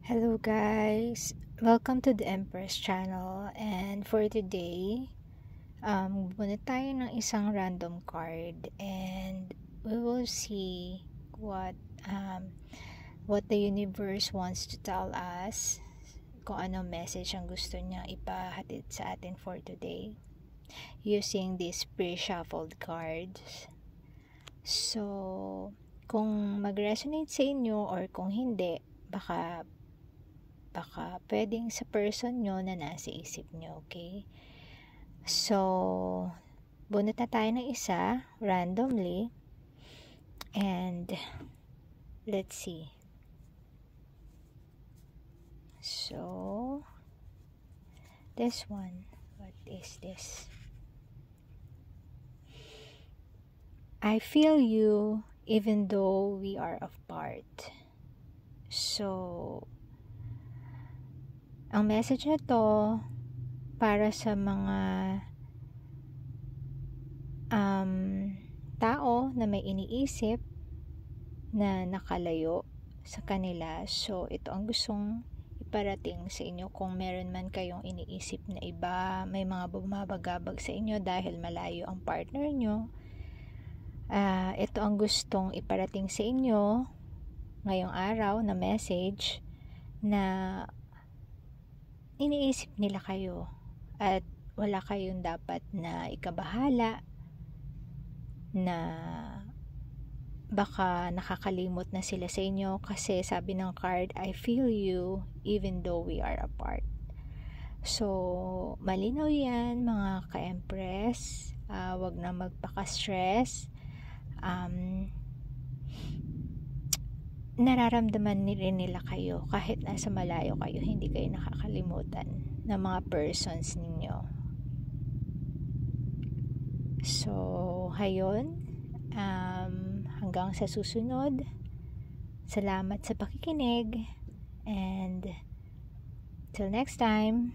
Hello guys, welcome to the Empress channel, and for today, bubunot tayo ng isang random card and we will see what the universe wants to tell us, kung ano message ang gusto niya ipahatid sa atin for today using these pre-shuffled cards. So, kung mag-resonate sa inyo or kung hindi, baka pwedeng sa person nyo na nasa isip nyo, okay? So, bunot na tayo ng isa, randomly, and let's see. So, this one, what is this? I feel you even though we are apart. So, ang message na to para sa mga tao na may iniisip na nakalayo sa kanila. So, ito ang gustong iparating sa inyo. Kung meron man kayong iniisip na iba, may mga bumabagabag sa inyo dahil malayo ang partner nyo, ito ang gustong iparating sa inyo ngayong araw na message na iniisip nila kayo at wala kayong dapat na ikabahala na baka nakakalimot na sila sa inyo, kasi sabi ng card, I feel you even though we are apart. So, malinaw yan mga ka-empress. Wag na magpaka-stress. Nararamdaman rin nila kayo kahit nasa malayo kayo, hindi kayo nakakalimutan ng mga persons ninyo. So, hayon, hanggang sa susunod, salamat sa pakikinig, and till next time.